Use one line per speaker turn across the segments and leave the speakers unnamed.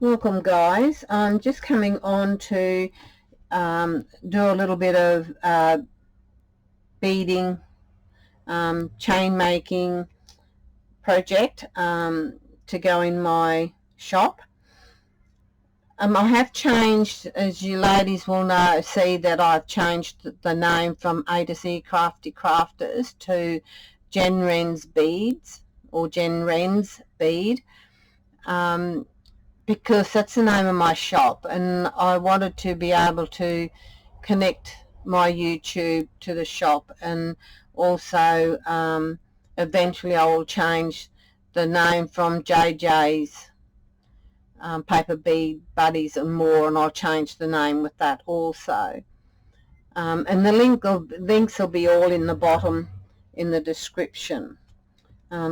Welcome guys. I'm just coming on to do a little bit of beading, chain making project to go in my shop. I have changed, as you ladies will know, see that I've changed the name from A to Z Crafty Crafters to Jen Wren's Beads, or Jen Wren's Bead, because that's the name of my shop, and I wanted to be able to connect my YouTube to the shop, and also eventually I will change the name from JJ's Paper Bead Buddies and More, and I'll change the name with that also. And the links will be all in the bottom in the description,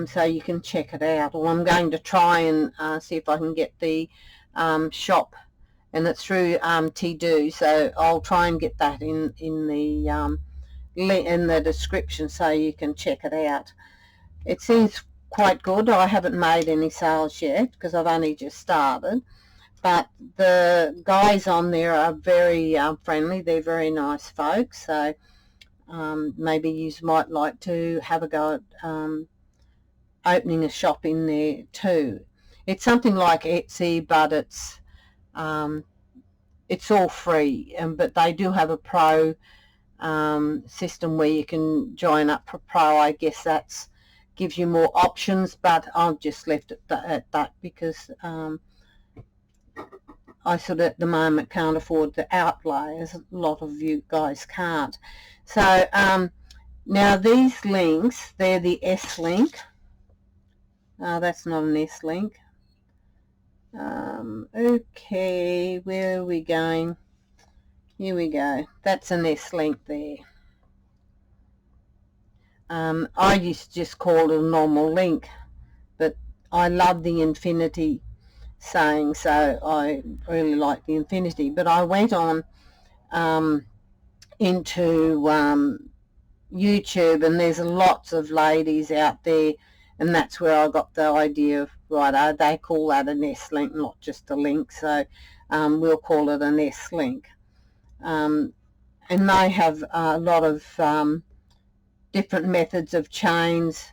so you can check it out. Well, I'm going to try and see if I can get the shop, and it's through T-Do, so I'll try and get that in the description so you can check it out. It seems quite good. I haven't made any sales yet because I've only just started, but the guys on there are very friendly. They're very nice folks, so maybe you might like to have a go at opening a shop in there too. It's something like Etsy, but it's all free, but they do have a pro system where you can join up for pro. I guess that's gives you more options, but I've just left it at that because I sort of at the moment can't afford the outlay, as a lot of you guys can't. So now these links, they're the S link. That's not an S link. Okay, where are we going? Here we go. That's an S link there. I used to just call it a normal link, but I love the infinity saying, so I really like the infinity. But I went on into YouTube, and there's lots of ladies out there, and that's where I got the idea of, right, they call that an S link, not just a link, so we'll call it an S link. And they have a lot of different methods of chains.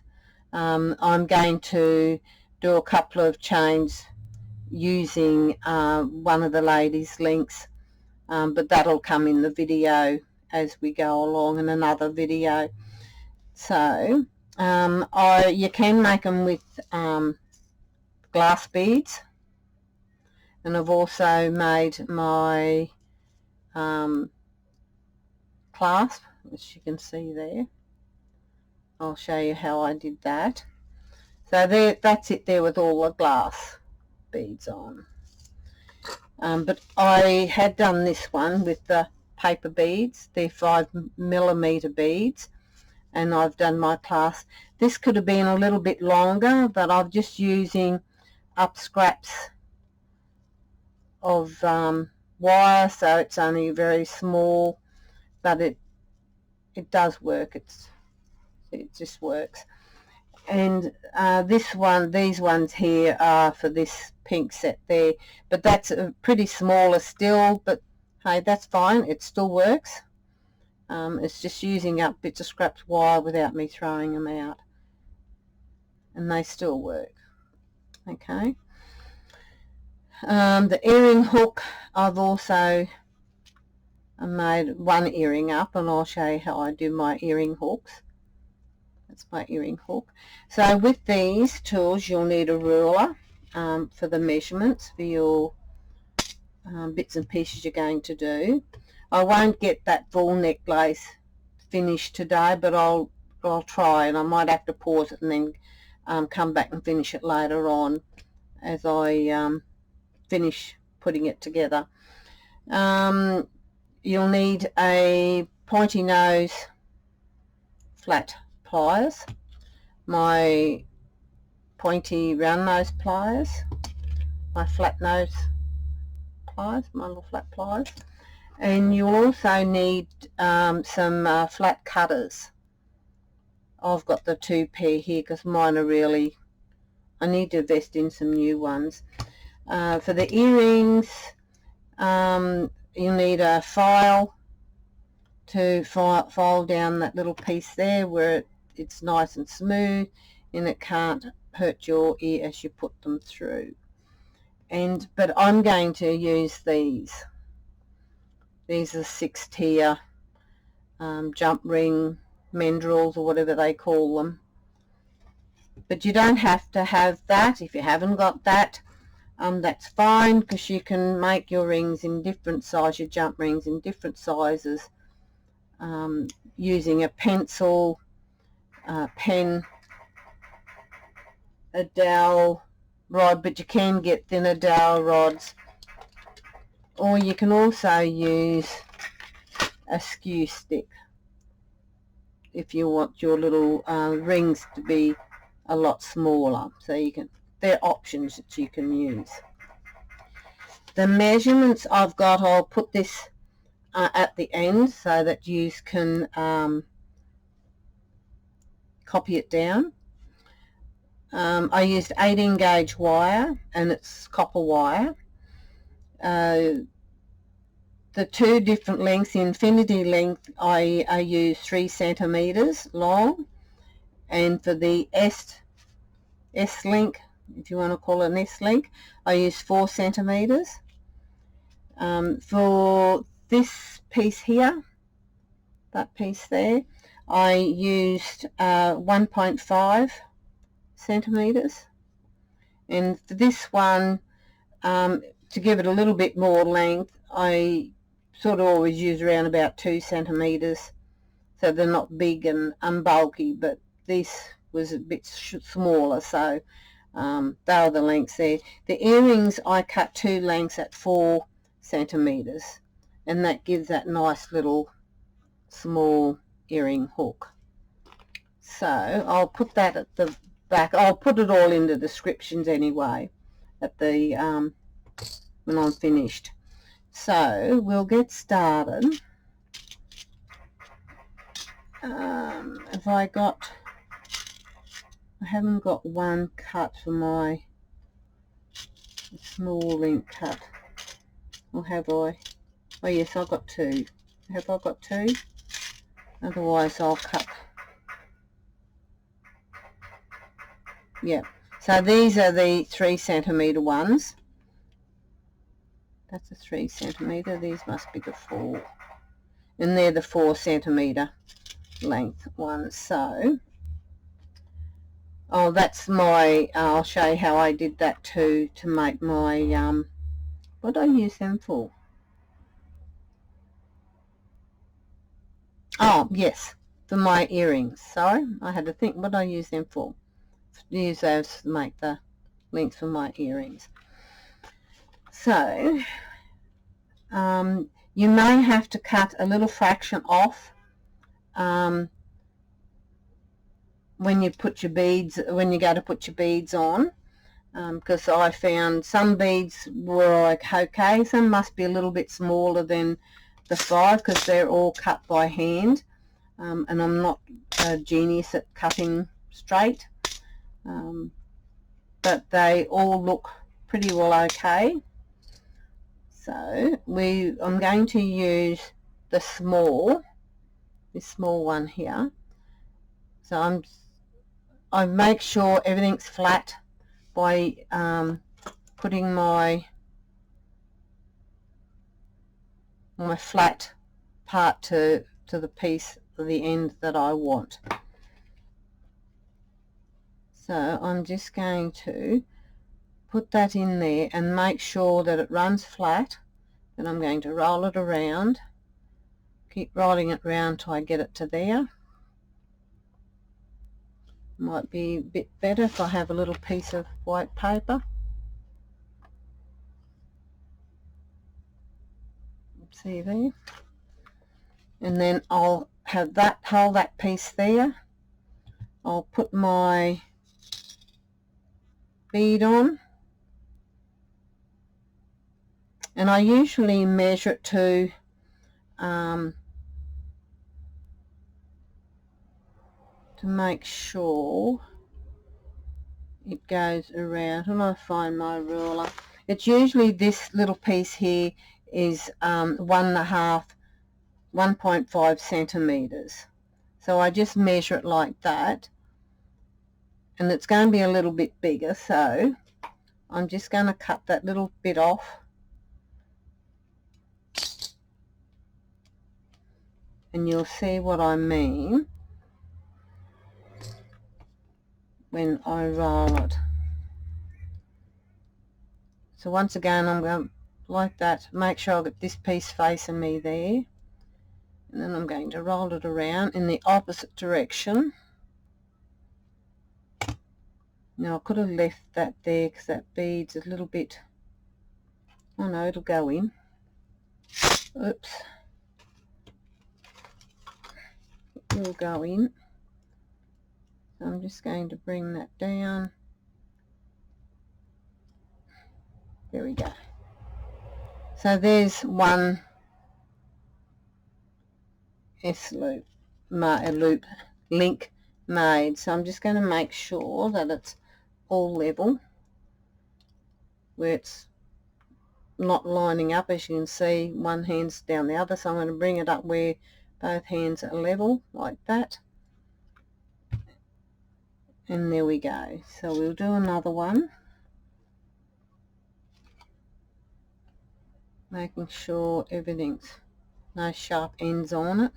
I'm going to do a couple of chains using one of the ladies' links, but that'll come in the video as we go along in another video. So you can make them with glass beads, and I've also made my clasp, which you can see there. I'll show you how I did that. So there, that's it there with all the glass beads on. But I had done this one with the paper beads. They're 5mm beads, and I've done my clasp. This could have been a little bit longer, but I'm just using up scraps of wire, so it's only very small, but it does work. It just works. And these ones here are for this pink set there, but that's pretty smaller still, but hey, that's fine, it still works. It's just using up bits of scrapped wire without me throwing them out, and they still work. Okay. The earring hook, I've also made one earring up, and I'll show you how I do my earring hooks. That's my earring hook. So with these tools you'll need a ruler for the measurements for your bits and pieces you're going to do. I won't get that full necklace finished today, but I'll try, and I might have to pause it and then come back and finish it later on as I finish putting it together. You'll need a pointy nose flat pliers, my pointy round nose pliers, my flat nose pliers, my little flat pliers, and you'll also need some flat cutters. I've got the 2 pair here because mine are really, I need to invest in some new ones. For the earrings, you need a file to file down that little piece there where it's nice and smooth and it can't hurt your ear as you put them through. But I'm going to use these. These are 6-tier jump ring mandrels or whatever they call them. But you don't have to have that. If you haven't got that, that's fine, because you can make your rings in different sizes, your jump rings in different sizes, using a pencil, pen, a dowel rod, but you can get thinner dowel rods, or you can also use a skew stick if you want your little rings to be a lot smaller. So you can, they're options that you can use. The measurements I've got, I'll put this at the end so that you can copy it down. I used 18 gauge wire, and it's copper wire. The two different lengths, the infinity length, I use 3 centimeters long, and for the S link, if you want to call it an S link, I use 4 centimeters. For this piece here, that piece there, I used 1.5 centimeters, and for this one, to give it a little bit more length, I sort of always use around about 2 centimeters, so they're not big and bulky, but this was a bit smaller, so they are the lengths there. The earrings, I cut 2 lengths at 4 centimeters, and that gives that nice little small earring hook. So I'll put that at the back. I'll put it all in the descriptions anyway at the when I'm finished. So we'll get started. I haven't got one cut for my small link cut, or have I? Oh yes, I've got 2. Have I got 2? Otherwise I'll cut. Yeah, so these are the 3 centimeter ones. That's a 3 centimeter. These must be the 4, and they're the 4 centimeter length ones. So that's my, I'll show you how I did that too, to make my what did I use them for? Oh yes, for my earrings. Sorry, I had to think what I use them for. Use those to make the links for my earrings. So you may have to cut a little fraction off when you put your beads, when you go to put your beads on, because I found some beads were like okay, some must be a little bit smaller than the 5, because they're all cut by hand, and I'm not a genius at cutting straight, but they all look pretty well okay. So I'm going to use this small one here. So I make sure everything's flat by putting my flat part to the piece of the end that I want. So I'm just going to put that in there and make sure that it runs flat. Then I'm going to roll it around, keep rolling it around till I get it to there. Might be a bit better if I have a little piece of white paper. See there? And then I'll have that, hold that piece there. I'll put my bead on, and I usually measure it to make sure it goes around. And I find my ruler. It's usually this little piece here is 1.5 centimeters. So I just measure it like that, and it's going to be a little bit bigger, so I'm just going to cut that little bit off, and you'll see what I mean when I roll it. So once again, I'm going like that, make sure I get this piece facing me there, and then I'm going to roll it around in the opposite direction. Now I could have left that there because that bead's a little bit, oh no, it'll go in. Oops. It will go in. So I'm just going to bring that down. There we go. So there's one S-loop, loop link made. So I'm just going to make sure that it's all level, where it's not lining up. As you can see, one hand's down the other, so I'm going to bring it up where both hands are level, like that. And there we go. So we'll do another one, making sure everything's no sharp ends on it,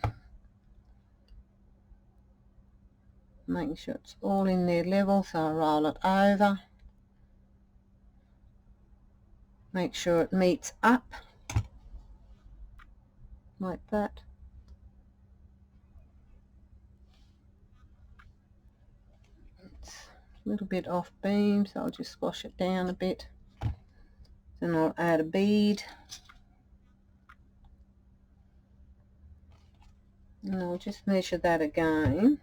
making sure it's all in there level. So I roll it over, make sure it meets up like that. It's a little bit off beam, so I'll just squash it down a bit. Then I'll add a bead, and I'll just measure that again.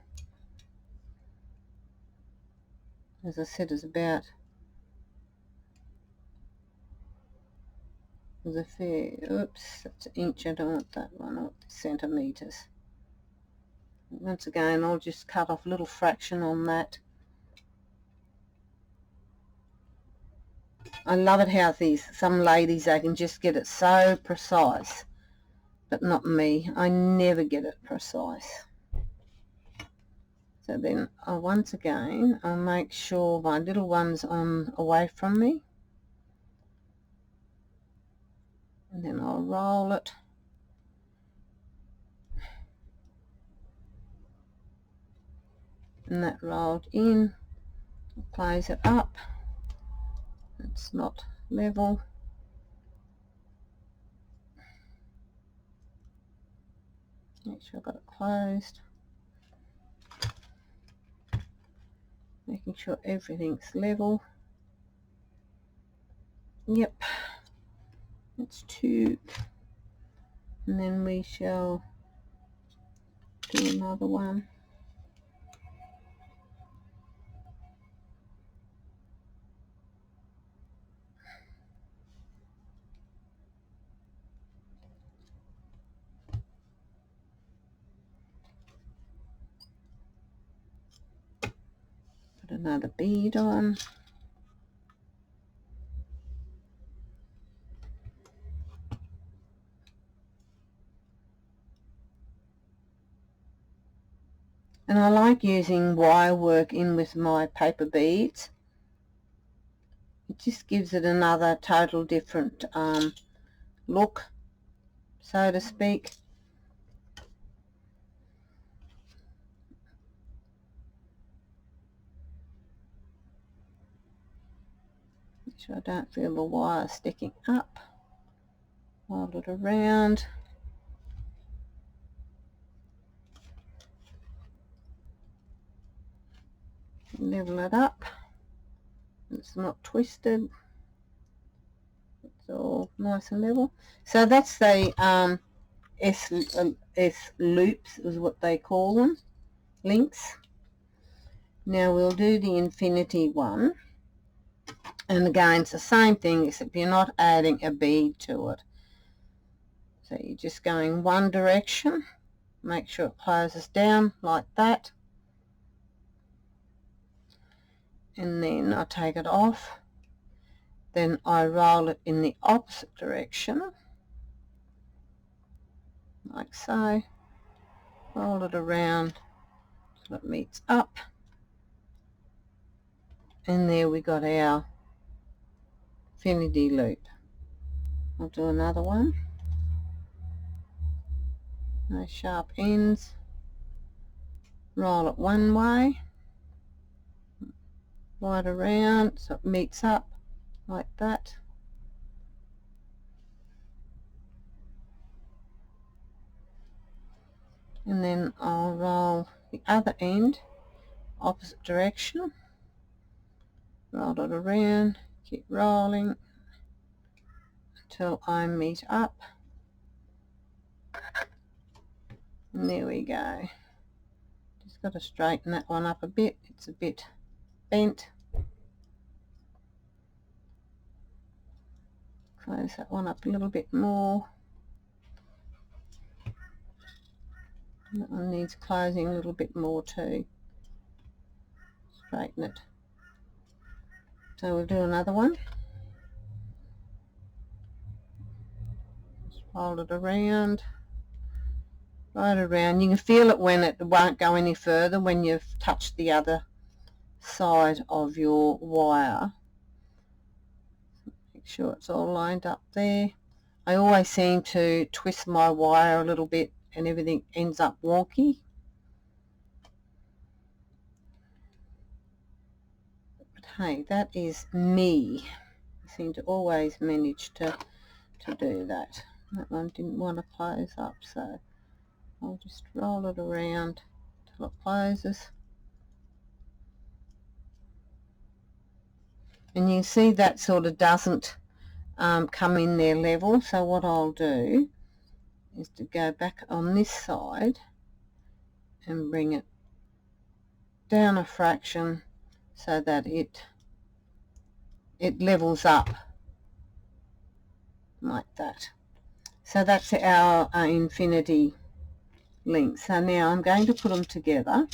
As I said, it's about, there's a fair, oops, that's an inch, I don't want that one, I want the centimetres. Once again, I'll just cut off a little fraction on that. I love it how some ladies, they can just get it so precise, but not me. I never get it precise. So then once again, I'll make sure my little one's away from me, and then I'll roll it, and that rolled in, close it up. It's not level. Make sure I've got it closed, making sure everything's level. Yep, that's two, and then we shall do another one. Put another bead on. And I like using wire work in with my paper beads. It just gives it another total different look, so to speak. Make sure I don't feel the wire sticking up. Fold it around. Level it up. It's not twisted. It's all nice and level. So that's the S loops is what they call them, links. Now we'll do the infinity one, and again it's the same thing, except you're not adding a bead to it. So you're just going one direction, make sure it closes down like that, and then I take it off, then I roll it in the opposite direction, like so, roll it around till it meets up, and there we got our infinity loop. I'll do another one. No sharp ends. Roll it one way, right around so it meets up like that. And then I'll roll the other end, opposite direction. Roll it around, keep rolling until I meet up. And there we go. Just got to straighten that one up a bit. It's a bit bent. Close that one up a little bit more. That one needs closing a little bit more too. Straighten it. So we'll do another one. Just fold it around. Right around. You can feel it when it won't go any further when you've touched the other side of your wire. Make sure it's all lined up there. I always seem to twist my wire a little bit and everything ends up wonky. But hey, that is me. I seem to always manage to do that. That one didn't want to close up, so I'll just roll it around till it closes. And you see that sort of doesn't come in there level, so what I'll do is to go back on this side and bring it down a fraction so that it levels up like that. So that's our infinity link. So now I'm going to put them together.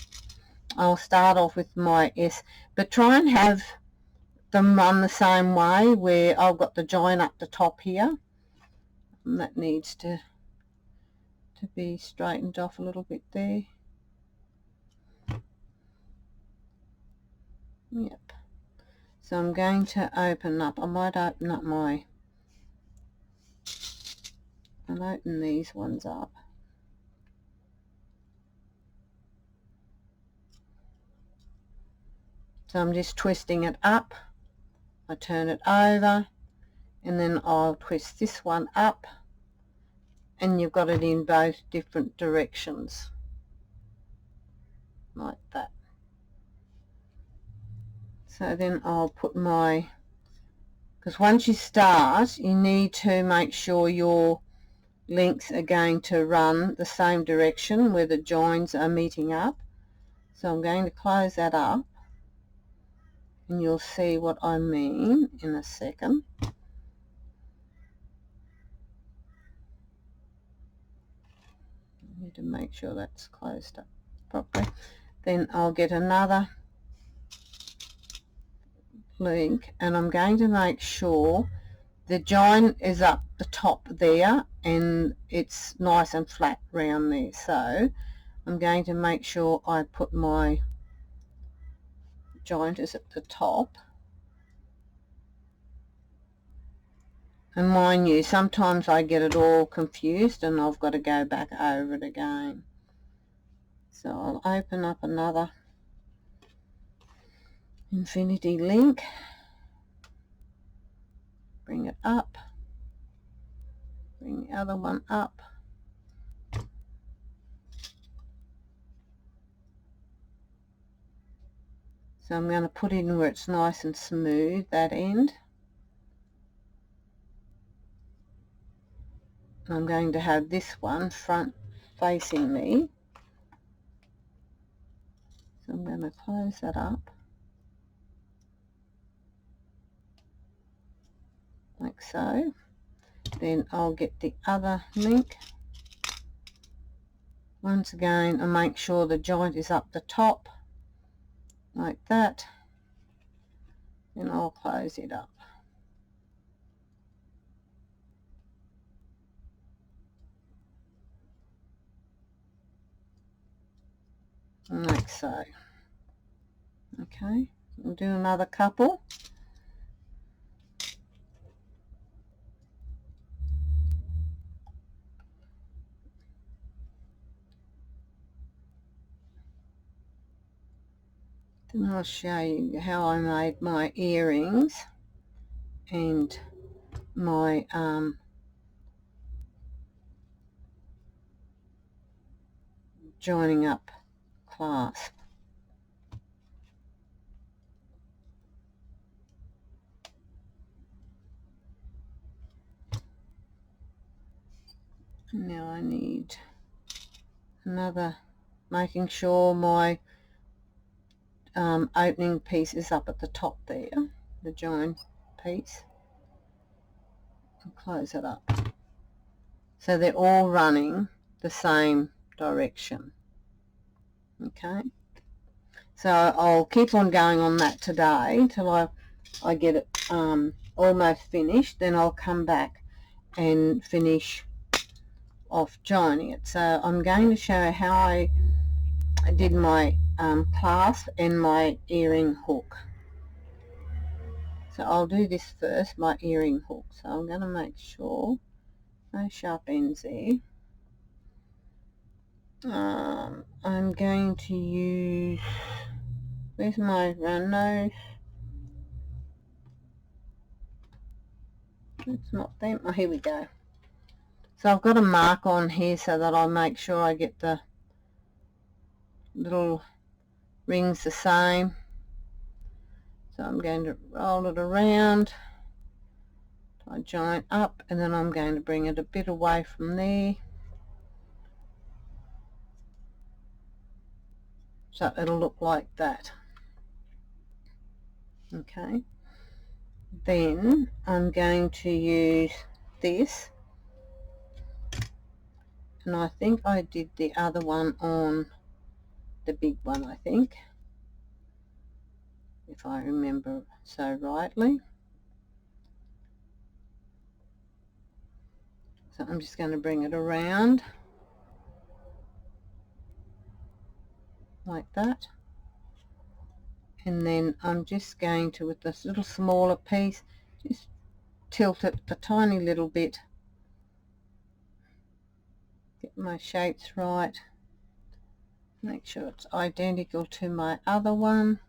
I'll start off with my S, but try and have them run the same way, where I've got the join up the top here, and that needs to be straightened off a little bit there. Yep. So I'm going to open up, I might open up I'll open these ones up. So I'm just twisting it up. I turn it over and then I'll twist this one up, and you've got it in both different directions like that. So then I'll put my, because once you start you need to make sure your links are going to run the same direction where the joins are meeting up. So I'm going to close that up and you'll see what I mean in a second. I need to make sure that's closed up properly. Then I'll get another link and I'm going to make sure the join is up the top there and it's nice and flat round there. So I'm going to make sure I put my joint is at the top. And mind you, sometimes I get it all confused and I've got to go back over it again. So I'll open up another infinity link, bring it up, bring the other one up, so I'm going to put in where it's nice and smooth, that end. I'm going to have this one front facing me, so I'm going to close that up like so. Then I'll get the other link once again and make sure the joint is up the top like that, and I'll close it up. like so. Okay, we'll do another couple. Then I'll show you how I made my earrings and my joining up clasp. Now I need another, making sure my opening piece is up at the top there, the join piece, and close it up. So they're all running the same direction. Okay, so I'll keep on going on that today till I get it almost finished. Then I'll come back and finish off joining it. So I'm going to show how I did my clasp and my earring hook. So I'll do this first, my earring hook. So I'm going to make sure no sharp ends there. I'm going to use, where's my round nose? It's not them. Oh, here we go. So I've got a mark on here so that I'll make sure I get the little rings the same. So I'm going to roll it around. I join up, and then I'm going to bring it a bit away from there. So it'll look like that. Okay. Then I'm going to use this. And I think I did the other one on the big one, I think, if I remember so rightly. So I'm just going to bring it around like that. And then I'm just going to, with this little smaller piece, just tilt it a tiny little bit. Get my shapes right. Make sure it's identical to my other one.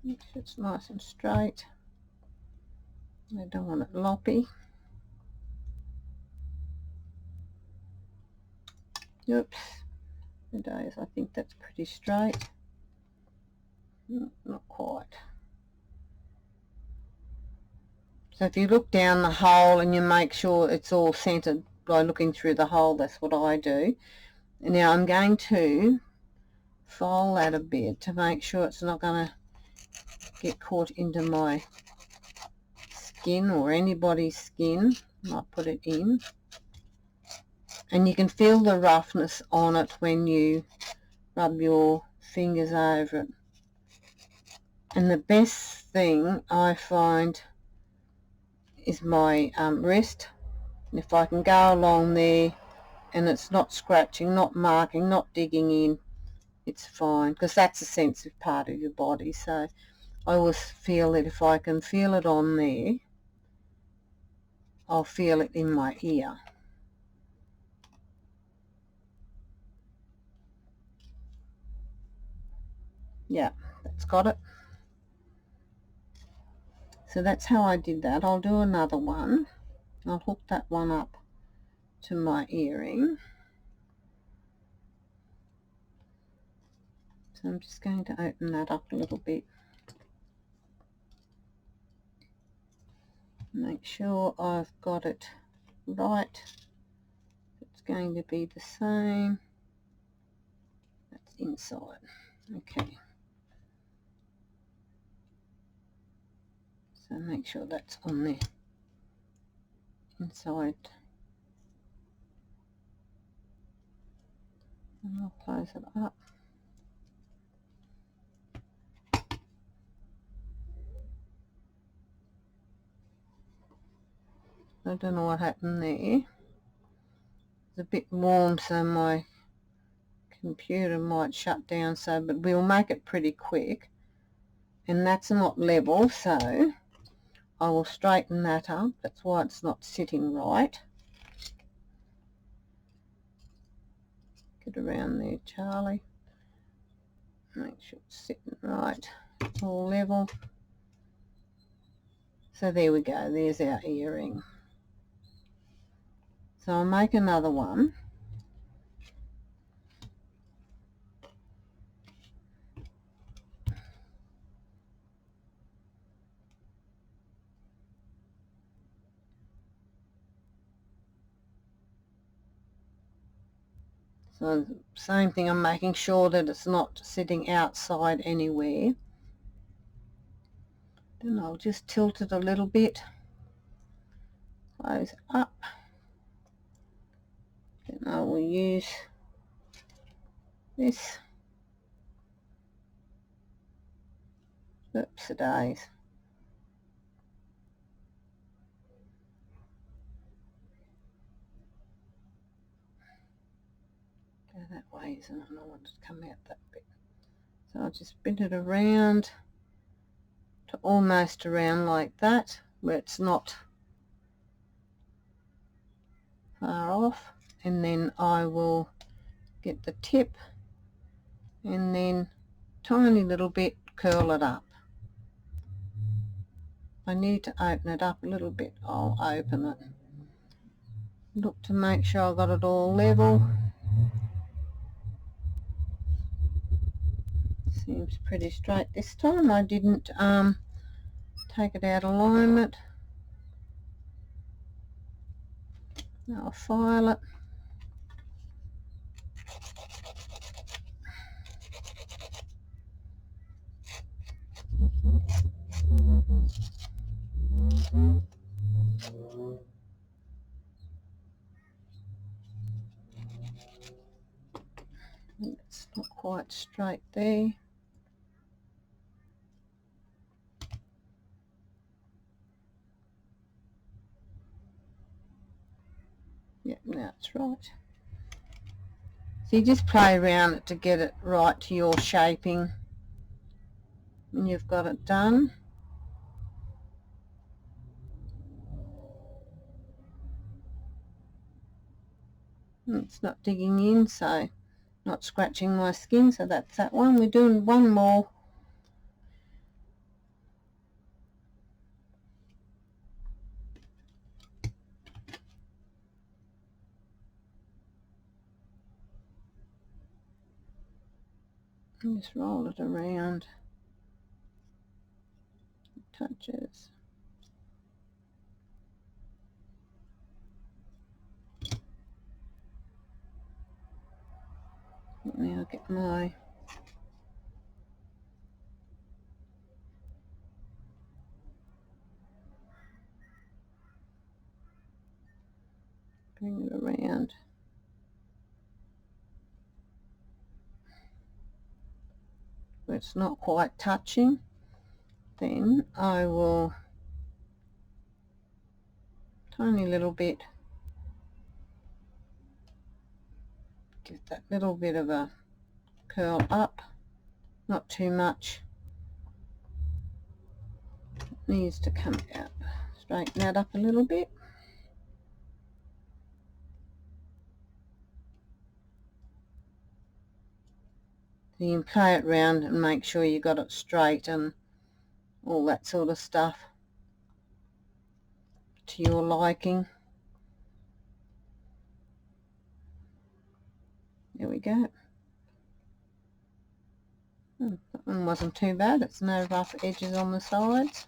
Make sure it's nice and straight. I don't want it loppy. Oops. I think that's pretty straight. Not quite. So if you look down the hole and you make sure it's all centered by looking through the hole, that's what I do. And now I'm going to fold that a bit to make sure it's not going to get caught into my skin or anybody's skin. I'll put it in. And you can feel the roughness on it when you rub your fingers over it. And the best thing I find is my wrist. And if I can go along there and it's not scratching, not marking, not digging in, it's fine, because that's a sensitive part of your body. So I always feel that if I can feel it on there, I'll feel it in my ear. Yeah, that's got it. So that's how I did that. I'll do another one. I'll hook that one up to my earring. So I'm just going to open that up a little bit. Make sure I've got it right. It's going to be the same. That's inside. Okay. So make sure that's on there. Inside. And I'll close it up. I don't know what happened there. It's a bit warm, so my computer might shut down, so but we'll make it pretty quick. And that's not level, so I will straighten that up. That's why it's not sitting right. Get around there, Charlie. Make sure it's sitting right, all level. So there we go, there's our earring. So I'll make another one. So same thing, I'm making sure that it's not sitting outside anywhere. Then I'll just tilt it a little bit, close up. Then I will use this. Oops, a days. Go that way, isn't it? I don't want it to come out that bit. So I'll just spin it around to almost around like that, where it's not far off. And then I will get the tip and then tiny little bit curl it up. I need to open it up a little bit. I'll open it. Look to make sure I got it all level. Seems pretty straight this time. I didn't take it out of alignment. Now I'll file it. It's not quite straight there. Yep, now it's right. So you just play around it to get it right to your shaping when you've got it done. And it's not digging in, so not scratching my skin, so that's that one. We're doing one more. And just roll it around. It touches. Let me get my bring it around. Where it's not quite touching, then I will tiny little bit, give that little bit of a curl up, not too much. It needs to come out. Straighten that up a little bit. So you can play it round and make sure you got it straight and all that sort of stuff to your liking. There we go. That one wasn't too bad. It's no rough edges on the sides.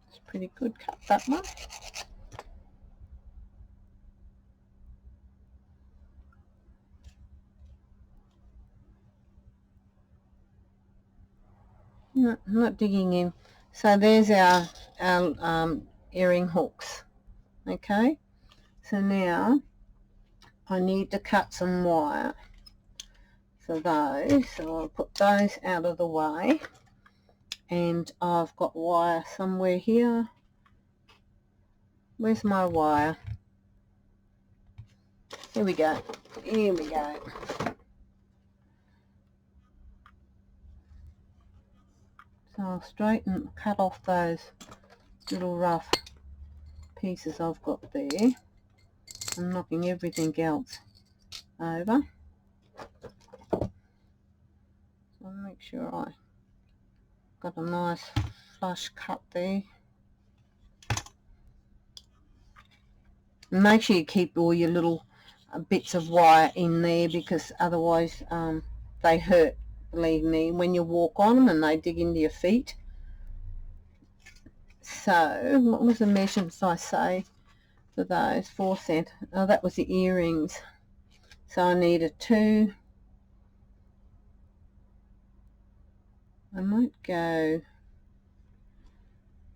It's pretty good cut, that one. No, I'm not digging in. So there's our earring hooks. Okay, so now I need to cut some wire for those, so I'll put those out of the way, and I've got wire somewhere here. Where's my wire? Here we go. Here we go. So I'll straighten, cut off those little rough pieces I've got there. I'm knocking everything else over. So I'll make sure I got a nice flush cut there. And make sure you keep all your little bits of wire in there, because otherwise they hurt, believe me, when you walk on them and they dig into your feet. So what was the measurements I say for those? 4 cent. Oh, that was the earrings. So I need a 2. I might go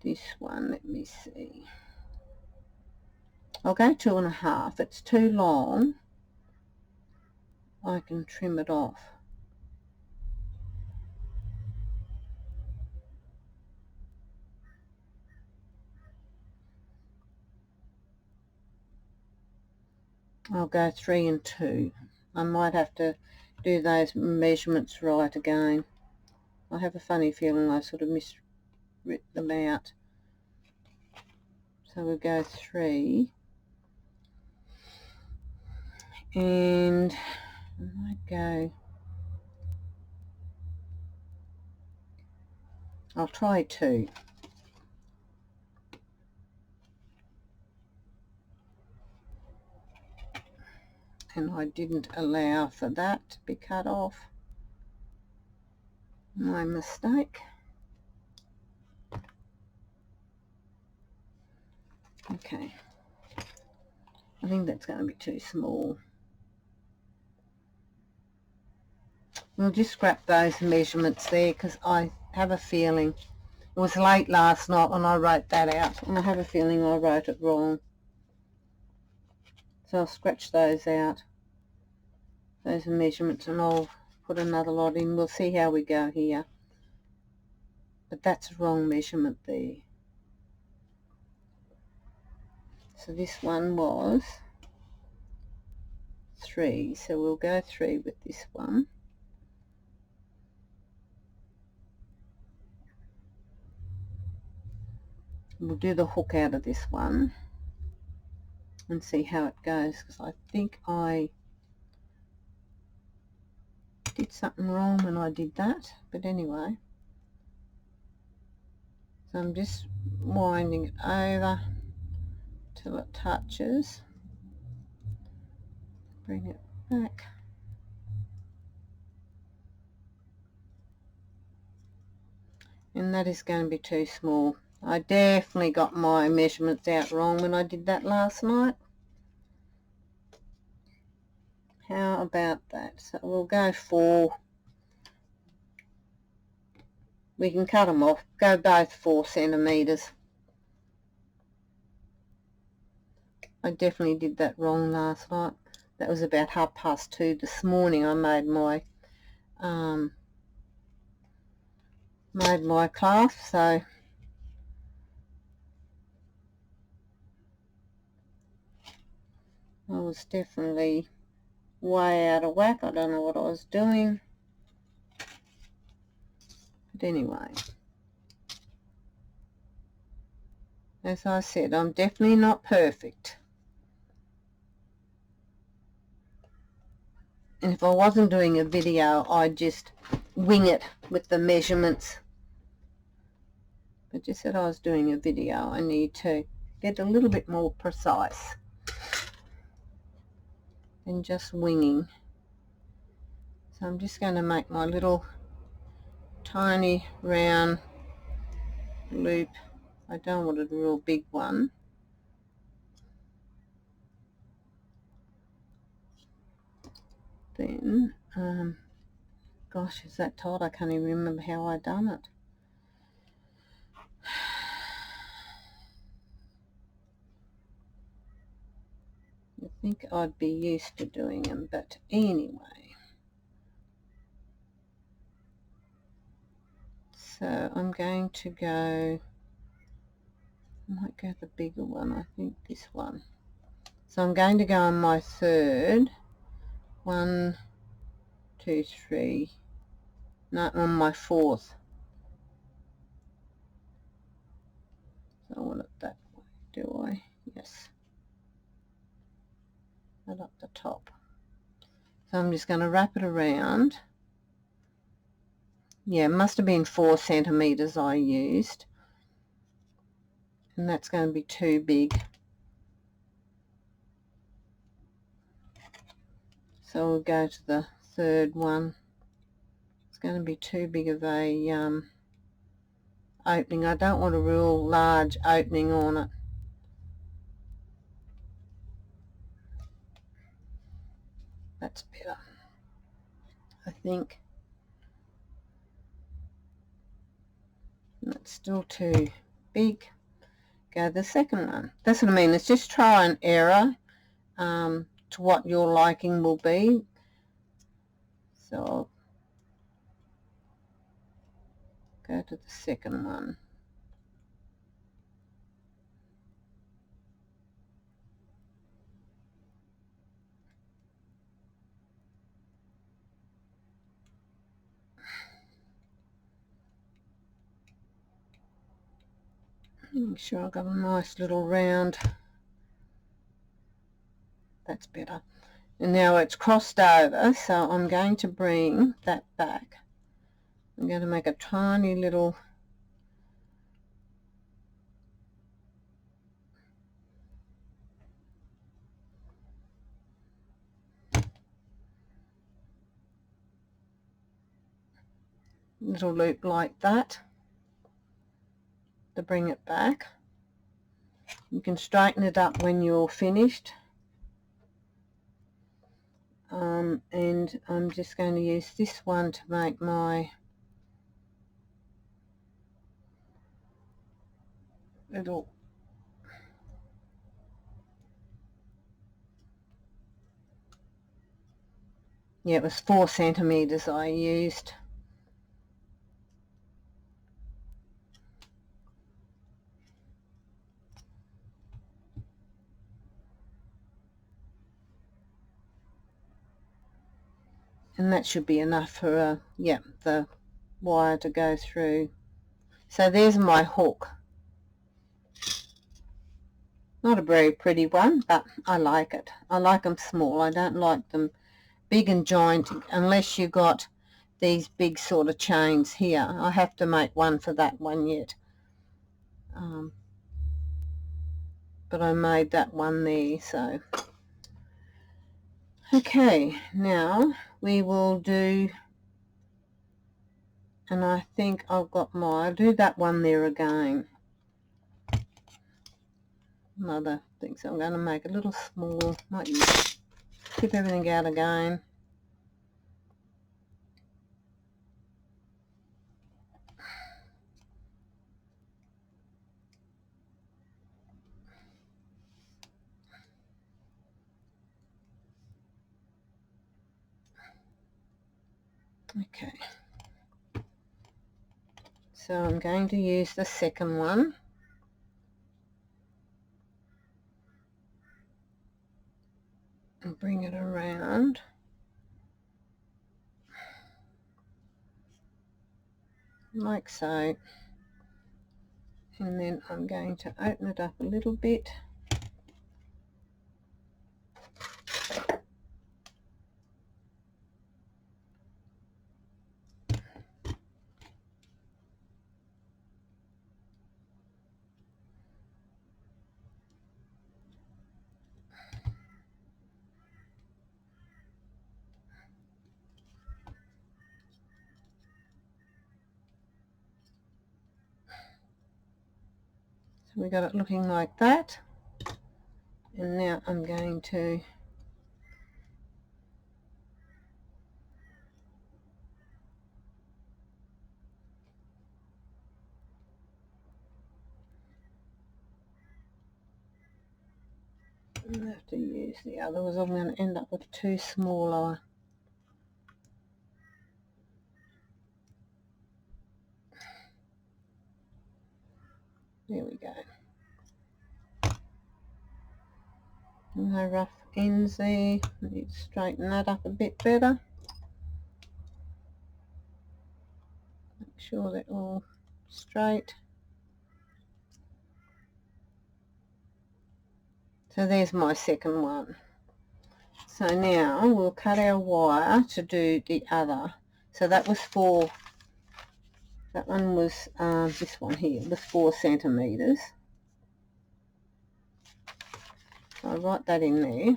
this one. Let me see. I'll go 2.5. It's too long. I can trim it off. I'll go 3 and 2. I might have to do those measurements right again. I have a funny feeling I sort of miswritten them out. So we'll go 3. And I might go, I'll try 2. And I didn't allow for that to be cut off. My mistake. Okay. I think that's going to be too small. We'll just scrap those measurements there, because I have a feeling it was late last night when I wrote that out, and I have a feeling I wrote it wrong. So I'll scratch those out, those measurements, and I'll put another lot in. We'll see how we go here. But that's the wrong measurement there. So this one was 3, so we'll go 3 with this one. We'll do the hook out of this one and see how it goes, because I think I did something wrong when I did that, but anyway. So I'm just winding it over till it touches. Bring it back. And that is going to be too small. I definitely got my measurements out wrong when I did that last night. How about that? So we'll go 4. We can cut them off. Go both 4 centimeters. I definitely did that wrong last night. That was about 2:30 this morning. I made my clasp, so I was definitely way out of whack. I don't know what I was doing. But anyway, as I said, I'm definitely not perfect. And if I wasn't doing a video, I'd just wing it with the measurements. But just that I was doing a video, I need to get a little bit more precise than just winging. So I'm just going to make my little tiny round loop. I don't want a real big one. Then, gosh, is that tight? I can't even remember how I done it. think I'd be used to doing them, but anyway. So I'm going to go, I might go the bigger one, I think this one. So I'm going to go on my third, 1, 2, 3, no, on my fourth. So I want it that way, do I? Yes. Right up the top. So I'm just going to wrap it around. Yeah, it must have been 4 centimeters I used. And that's going to be too big. So we'll go to the third one. It's going to be too big of a opening. I don't want a real large opening on it. That's better, I think. That's still too big. Go the second one. That's what I mean. It's just try and error to what your liking will be. So I'll go to the second one. Make sure I've got a nice little round. That's better. And now it's crossed over, so I'm going to bring that back. I'm going to make a tiny little loop like that to bring it back. You can straighten it up when you're finished. And I'm just going to use this one to make my little it was 4 centimeters I used. And that should be enough for the wire to go through. So there's my hook. Not a very pretty one, but I like it. I like them small. I don't like them big and giant unless you got these big sort of chains here. I have to make one for that one yet. But I made that one there, so. Okay, now we will do, and I think I've got I'll do that one there again. Another thing, so I'm going to make a little small, might tip everything out again. Okay, so I'm going to use the second one. And bring it around. Like so. And then I'm going to open it up a little bit. So we got it looking like that. And now I'm going to I'm going to have to use the other, because I'm going to end up with two smaller. There we go. No rough ends there. I need to straighten that up a bit better. Make sure they're all straight. So there's my second one. So now we'll cut our wire to do the other. So that was for, that one was, this one here was 4 centimetres. So I'll write that in there.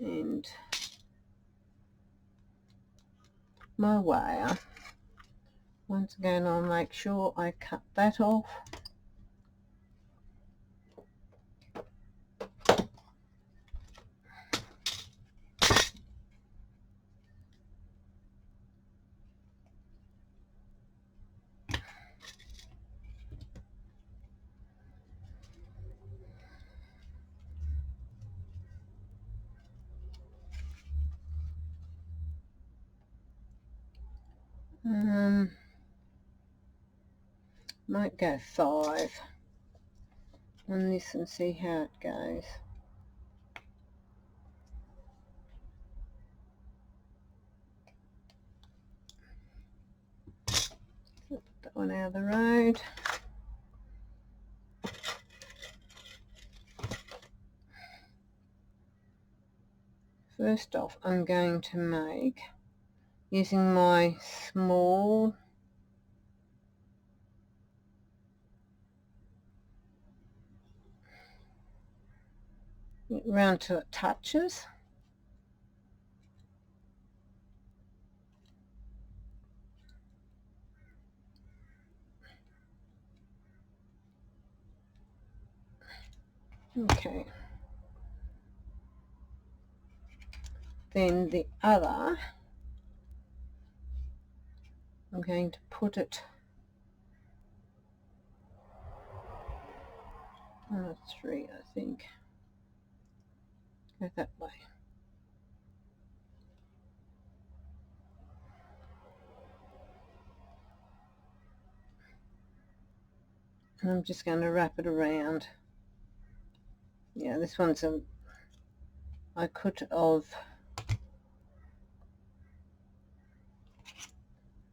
And my wire, once again I'll make sure I cut that off. Might go 5 on this and see how it goes. Put that one out of the road. First off, I'm going to make, using my small round till it touches. Okay. Then the other, I'm going to put it on a 3, I think. Go that way. And I'm just going to wrap it around. Yeah, this one's a, I could have,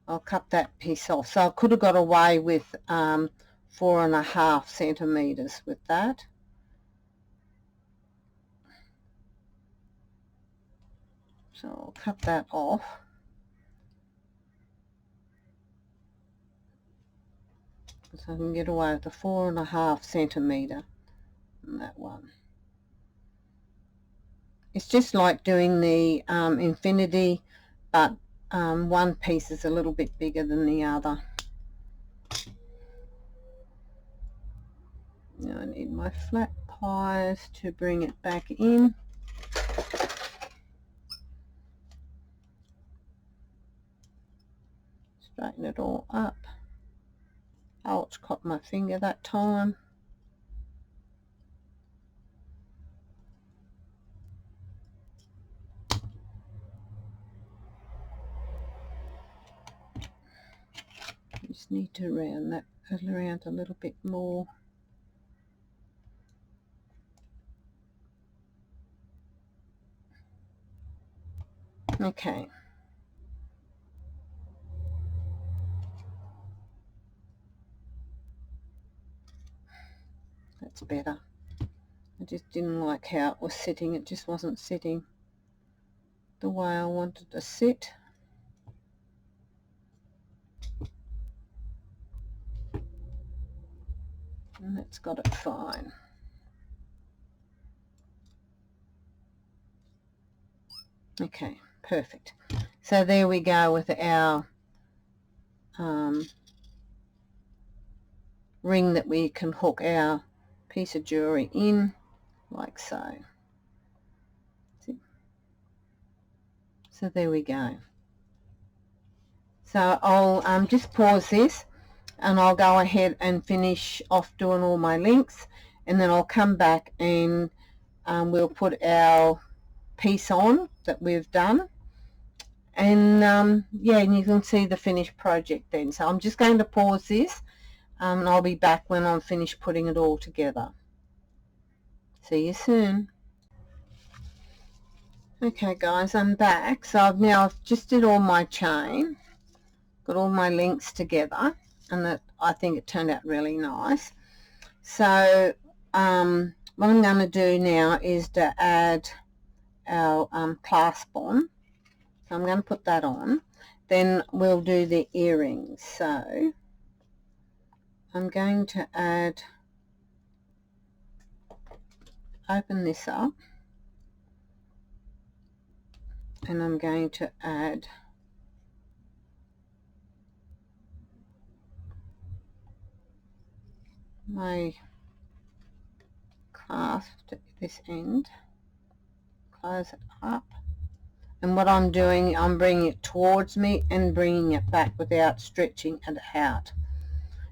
I'll cut that piece off. So I could have got away with 4.5 centimetres with that. So I'll cut that off. So I can get away with the 4.5 centimetre on that one. It's just like doing the infinity, but one piece is a little bit bigger than the other. Now I need my flat pliers to bring it back in. Straighten it all up. Oh, it's caught my finger that time. Just need to round that around a little bit more. Okay. That's better. I just didn't like how it was sitting. It just wasn't sitting the way I wanted to sit. And that's got it fine. Okay, perfect. So there we go with our ring that we can hook our piece of jewellery in, like so. See? So there we go. So I'll just pause this and I'll go ahead and finish off doing all my links, and then I'll come back and we'll put our piece on that we've done, and yeah, and you can see the finished project then. So I'm just going to pause this, and I'll be back when I'm finished putting it all together. See you soon. Okay guys, I'm back. So I've just did all my chain, got all my links together, and I think it turned out really nice. So what I'm going to do now is to add our clasp on. So I'm going to put that on. Then we'll do the earrings. So I'm going to open this up, and I'm going to add my clasp at this end, close it up, and what I'm doing, I'm bringing it towards me and bringing it back without stretching it out.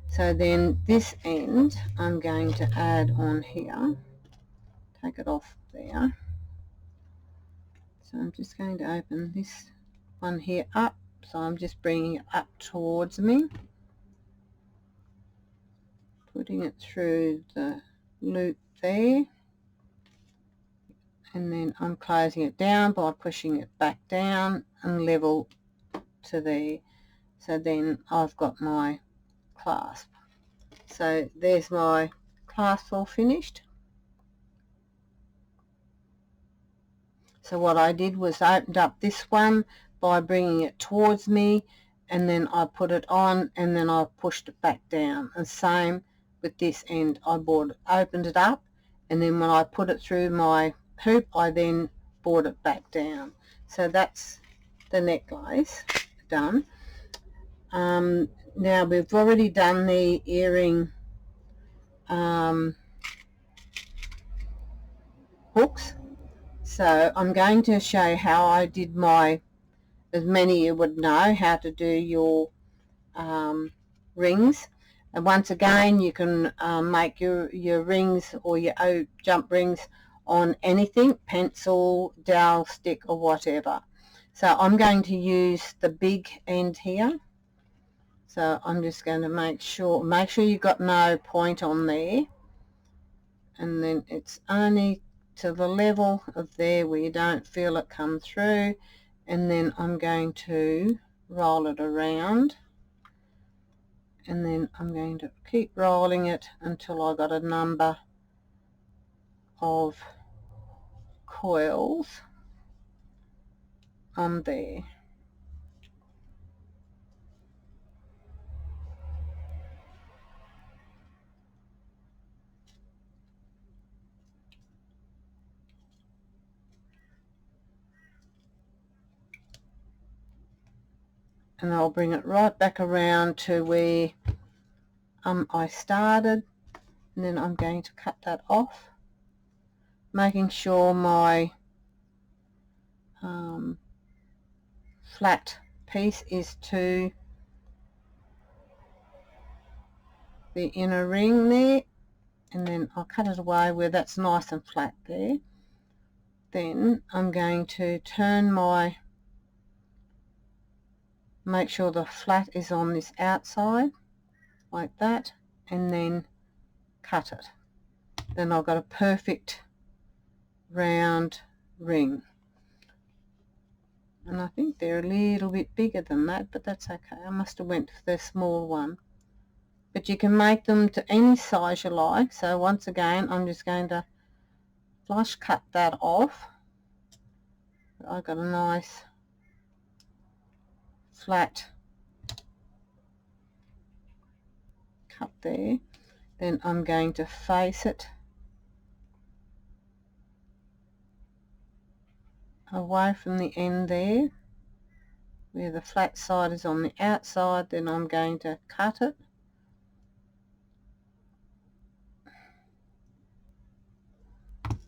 So then this end I'm going to add on here, take it off there. So I'm just going to open this one here up, so I'm just bringing it up towards me, putting it through the loop there, and then I'm closing it down by pushing it back down and level to there. So then I've got my clasp. So there's my clasp all finished. So what I did was opened up this one by bringing it towards me, and then I put it on, and then I pushed it back down. And same with this end, I opened it up, and then when I put it through my hoop, I then brought it back down. So that's the necklace done. Now we've already done the earring hooks, so I'm going to show how I did my, as many you would know how to do your rings. And once again, you can make your rings or your jump rings on anything, pencil, dowel stick or whatever. So I'm going to use the big end here. So I'm just going to make sure you've got no point on there, and then it's only to the level of there where you don't feel it come through, and then I'm going to roll it around, and then I'm going to keep rolling it until I got a number of coils on there. And I'll bring it right back around to where I started, and then I'm going to cut that off, making sure my flat piece is to the inner ring there, and then I'll cut it away where that's nice and flat there. Then I'm going to turn make sure the flat is on this outside like that, and then cut it. Then I've got a perfect round ring, and I think they're a little bit bigger than that, but that's okay. I must have went for the small one, but you can make them to any size you like. So once again, I'm just going to flush cut that off. I've got a nice flat cut there. Then I'm going to face it away from the end there where the flat side is on the outside. Then I'm going to cut it,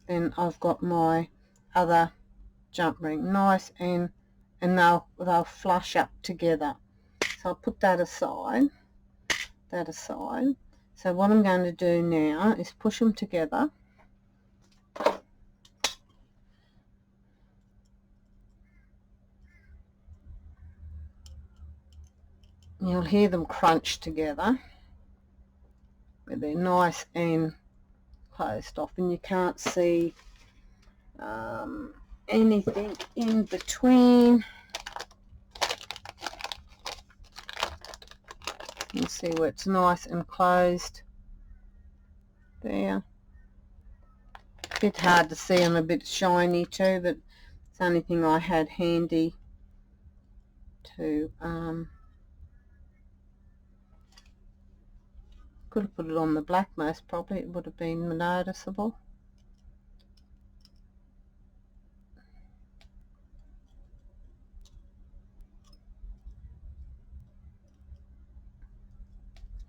then I've got my other jump ring, nice, and they'll flush up together. So I'll put that aside. So what I'm going to do now is push them together. You'll hear them crunch together, but they're nice and closed off, and you can't see anything in between. You see where it's nice and closed there. A bit hard to see and a bit shiny too, but it's the only thing I had handy to could have put it on the black, most probably it would have been noticeable.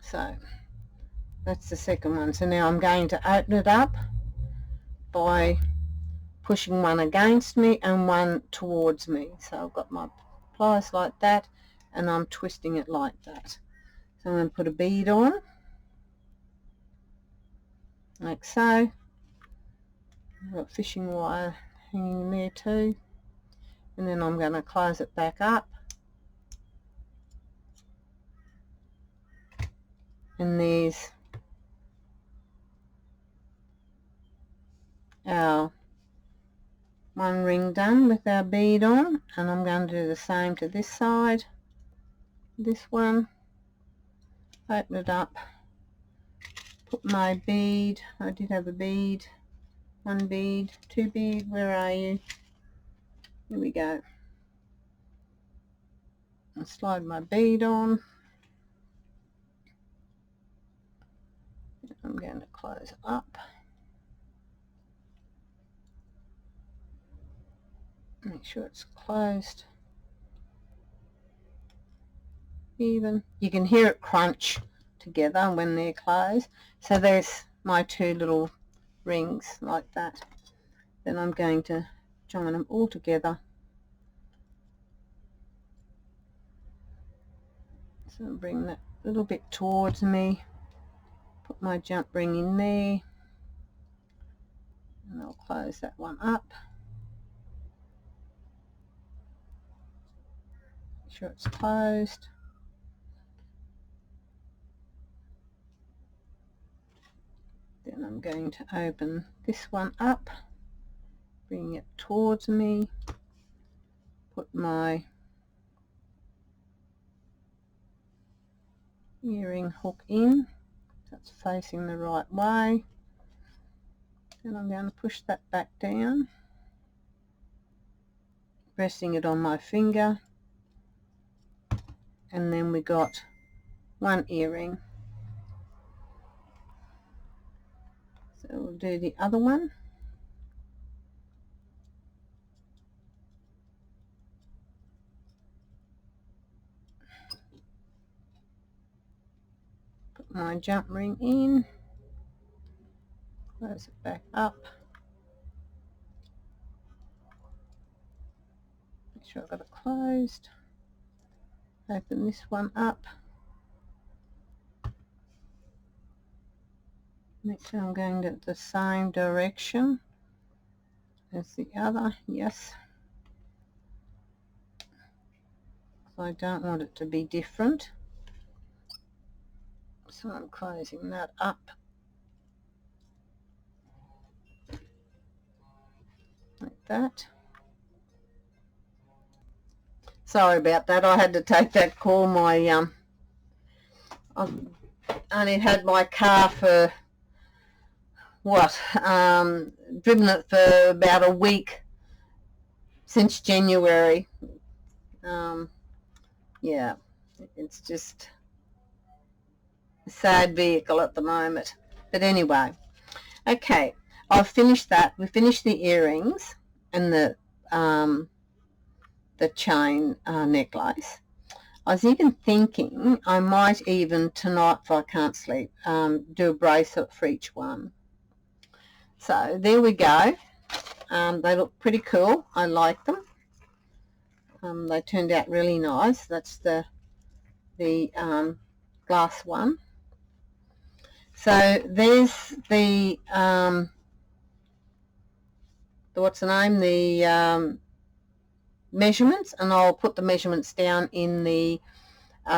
So that's the second one. So now I'm going to open it up by pushing one against me and one towards me. So I've got my pliers like that, and I'm twisting it like that. So I'm going to put a bead on, like so. I've got fishing wire hanging there too, and then I'm going to close it back up, and there's our one ring done with our bead on, and I'm going to do the same to this side. This one, open it up, put my bead. I did have a bead, one bead, two bead, where are you? Here we go. And slide my bead on. I'm going to close it up. Make sure it's closed even. You can hear it crunch together when they're closed. So there's my two little rings like that. Then I'm going to join them all together. So I'll bring that a little bit towards me, put my jump ring in there, and I'll close that one up. Make sure it's closed. Then I'm going to open this one up, bring it towards me, put my earring hook in, so it's facing the right way. Then I'm going to push that back down, resting it on my finger, and then we got one earring. So we'll do the other one. Put my jump ring in, close it back up, make sure I've got it closed, open this one up, make sure I'm going to the same direction as the other, yes, so I don't want it to be different. So I'm closing that up, like that. Sorry about that, I had to take that call. My I've only had my car for what, driven it for about a week since January. Yeah, it's just a sad vehicle at the moment, but anyway, okay, I've finished that. We finished the earrings and the chain necklace. I was even thinking I might even tonight, if I can't sleep, do a bracelet for each one. So there we go. They look pretty cool. I like them. They turned out really nice. That's the glass one. So there's the what's the name, the measurements, and I'll put the measurements down in the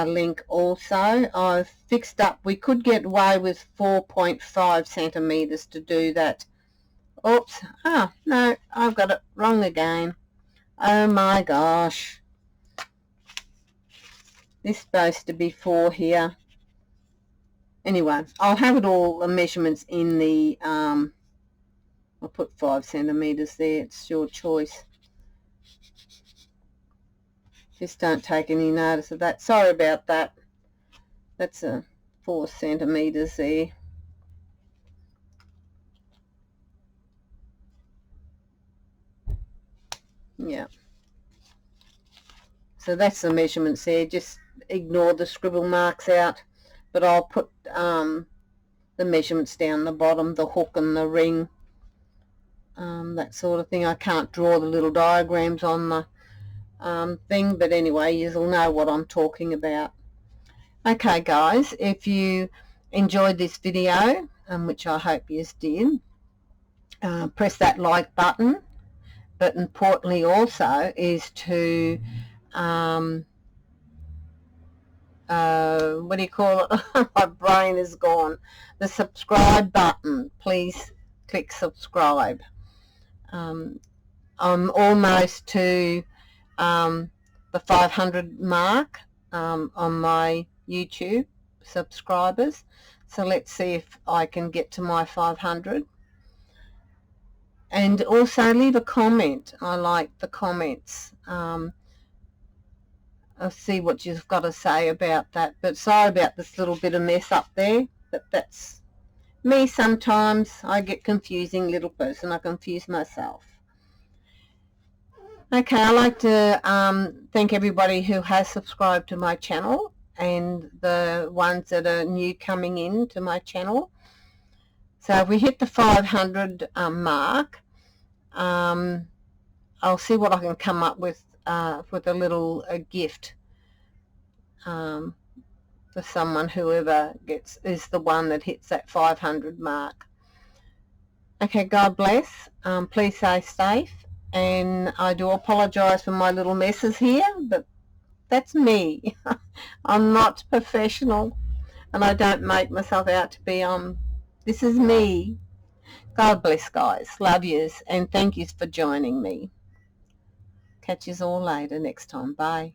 link also. I've fixed up, we could get away with 4.5 centimeters to do that. Oops, no, I've got it wrong again. Oh my gosh, this is supposed to be 4 here. Anyway, I'll have it all, the measurements in the I'll put 5 centimeters there, it's your choice. Just don't take any notice of that. Sorry about that. That's a 4 centimeters there. Yeah. So that's the measurements there. Just ignore the scribble marks out. But I'll put the measurements down the bottom, the hook and the ring, that sort of thing. I can't draw the little diagrams on the thing, but anyway, you'll know what I'm talking about. Okay guys, if you enjoyed this video, which I hope you did, press that like button. But importantly also is to what do you call it? My brain is gone. The subscribe button. Please click subscribe. I'm almost to the 500 mark on my YouTube subscribers. So let's see if I can get to my 500. And also leave a comment. I like the comments. I'll see what you've got to say about that. But sorry about this little bit of mess up there. But that's me sometimes. I get confusing little person. I confuse myself. Okay, I'd like to thank everybody who has subscribed to my channel and the ones that are new coming in to my channel. So if we hit the 500 mark, I'll see what I can come up with a little gift for someone, whoever is the one that hits that 500 mark. Okay, God bless. Please stay safe, and I do apologise for my little messes here, but that's me. I'm not professional, and I don't make myself out to be. This is me. God bless, guys. Love yous, and thank yous for joining me. Catch yous all later next time. Bye.